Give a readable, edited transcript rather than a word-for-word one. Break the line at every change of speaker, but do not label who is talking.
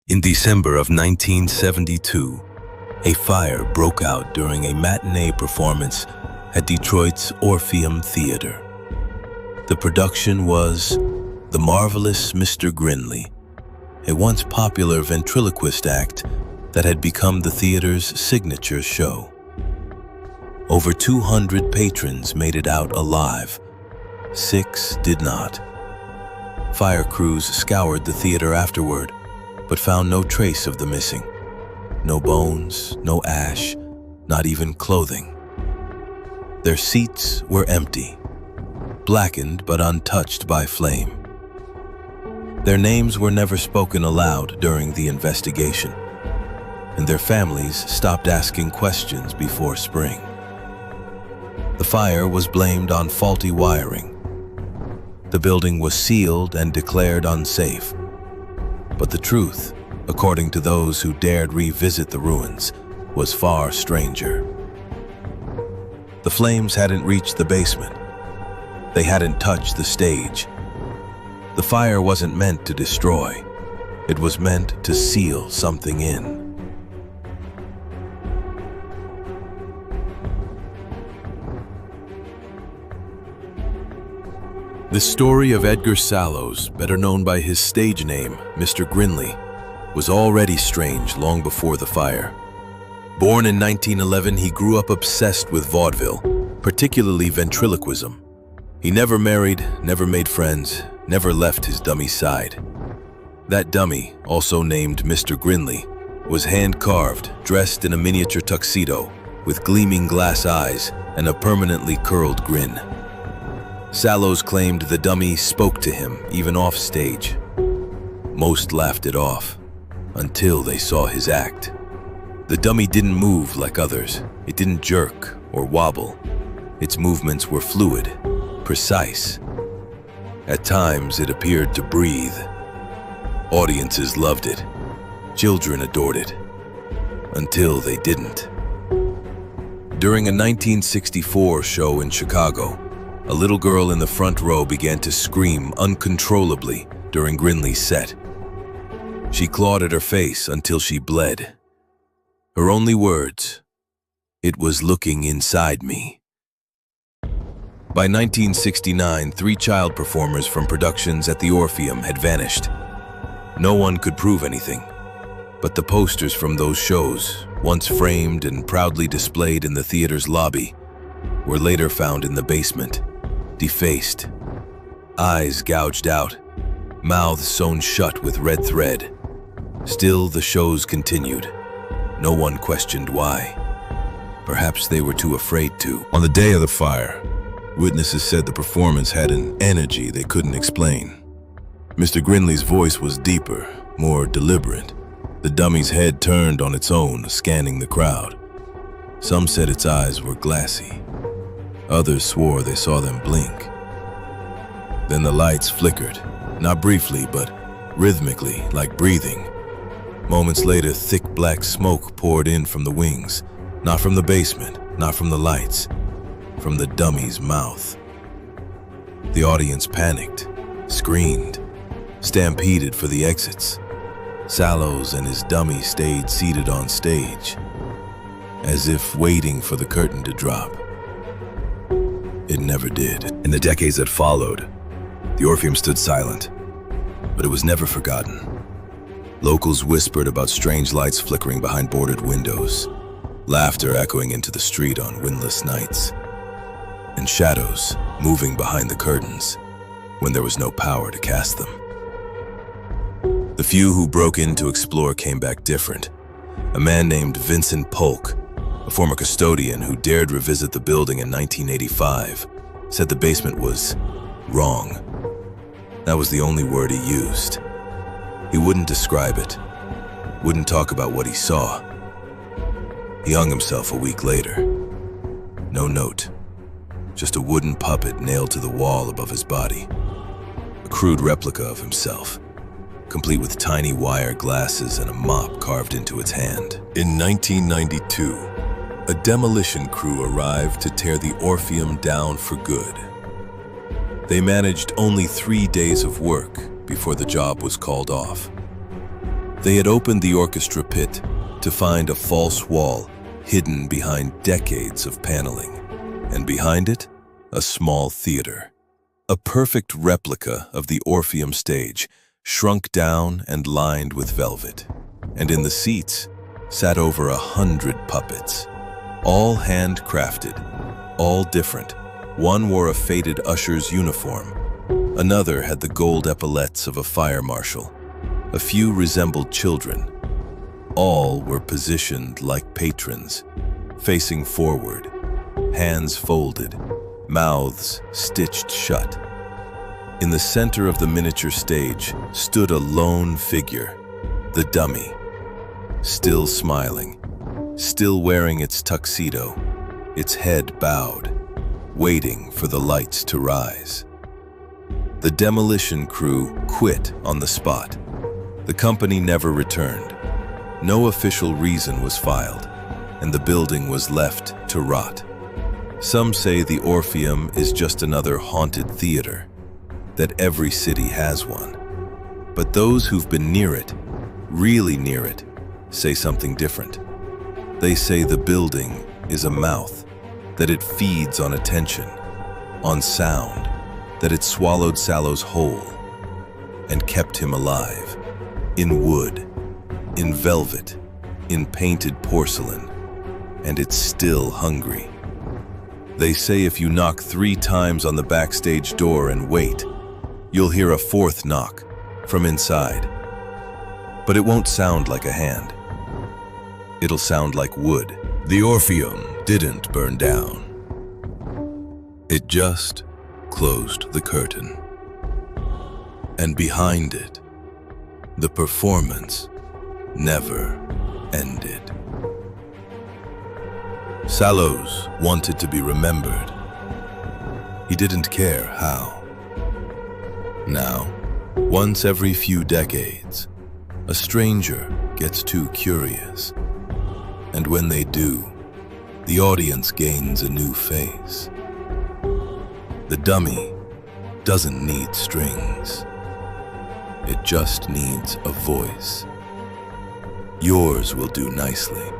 In December of 1972, a fire broke out during a matinee performance at Detroit's Orpheum Theatre. The production was The Marvelous Mr. Grinley, a once popular ventriloquist act that had become the theater's signature show. Over 200 patrons made it out alive. 6 did not. Fire crews scoured the theater afterward, but found no trace of the missing. No bones, no ash, not even clothing. Their seats were empty, blackened but untouched by flame. Their names were never spoken aloud during the investigation, and their families stopped asking questions before spring. The fire was blamed on faulty wiring. The building was sealed and declared unsafe. But the truth, according to those who dared revisit the ruins, was far stranger. The flames hadn't reached the basement. They hadn't touched the stage. The fire wasn't meant to destroy. It was meant to seal something in. The story of Edgar Sallows, better known by his stage name, Mr. Grinley, was already strange long before the fire. Born in 1911, he grew up obsessed with vaudeville, particularly ventriloquism. He never married, never made friends, never left his dummy's side. That dummy, also named Mr. Grinley, was hand-carved, dressed in a miniature tuxedo, with gleaming glass eyes and a permanently curled grin. Sallows claimed the dummy spoke to him, even off stage. Most laughed it off, until they saw his act. The dummy didn't move like others. It didn't jerk or wobble. Its movements were fluid, precise. At times, it appeared to breathe. Audiences loved it. Children adored it. Until they didn't. During a 1964 show in Chicago, a little girl in the front row began to scream uncontrollably during Grinley's set. She clawed at her face until she bled. Her only words, "It was looking inside me." By 1969, 3 child performers from productions at the Orpheum had vanished. No one could prove anything, but the posters from those shows, once framed and proudly displayed in the theater's lobby, were later found in the basement, defaced, eyes gouged out, mouths sewn shut with red thread. Still, the shows continued. No one questioned why. Perhaps they were too afraid to. On the day of the fire, witnesses said the performance had an energy they couldn't explain. Mr. Grinley's voice was deeper, more deliberate. The dummy's head turned on its own, scanning the crowd. Some said its eyes were glassy. Others swore they saw them blink. Then the lights flickered, not briefly, but rhythmically, like breathing. Moments later, thick black smoke poured in from the wings, not from the basement, not from the lights, from the dummy's mouth. The audience panicked, screamed, stampeded for the exits. Sallows and his dummy stayed seated on stage, as if waiting for the curtain to drop. It never did. In the decades that followed, the Orpheum stood silent, but it was never forgotten. Locals whispered about strange lights flickering behind boarded windows, laughter echoing into the street on windless nights, and shadows moving behind the curtains when there was no power to cast them. The few who broke in to explore came back different. A man named Vincent Polk, a former custodian who dared revisit the building in 1985, said the basement was wrong. That was the only word he used. He wouldn't describe it, wouldn't talk about what he saw. He hung himself a week later. No note, just a wooden puppet nailed to the wall above his body. A crude replica of himself, complete with tiny wire glasses and a mop carved into its hand. In 1992, a demolition crew arrived to tear the Orpheum down for good. They managed only 3 days of work before the job was called off. They had opened the orchestra pit to find a false wall hidden behind decades of paneling, and behind it, a small theater. A perfect replica of the Orpheum stage, shrunk down and lined with velvet. And in the seats sat over 100 puppets, all handcrafted, all different. One wore a faded usher's uniform. Another had the gold epaulettes of a fire marshal. A few resembled children. All were positioned like patrons, facing forward, hands folded, mouths stitched shut. In the center of the miniature stage stood a lone figure, the dummy, still smiling, still wearing its tuxedo, its head bowed, waiting for the lights to rise. The demolition crew quit on the spot. The company never returned. No official reason was filed, and the building was left to rot. Some say the Orpheum is just another haunted theater, that every city has one. But those who've been near it, really near it, say something different. They say the building is a mouth, that it feeds on attention, on sound, that it swallowed Sallow's whole and kept him alive, in wood, in velvet, in painted porcelain, and it's still hungry. They say if you knock 3 times on the backstage door and wait, you'll hear a 4th knock from inside. But it won't sound like a hand. It'll sound like wood. The Orpheum didn't burn down. It just closed the curtain. And behind it, the performance never ended. Sallows wanted to be remembered. He didn't care how. Now, once every few decades, a stranger gets too curious. And when they do, the audience gains a new face. The dummy doesn't need strings. It just needs a voice. Yours will do nicely.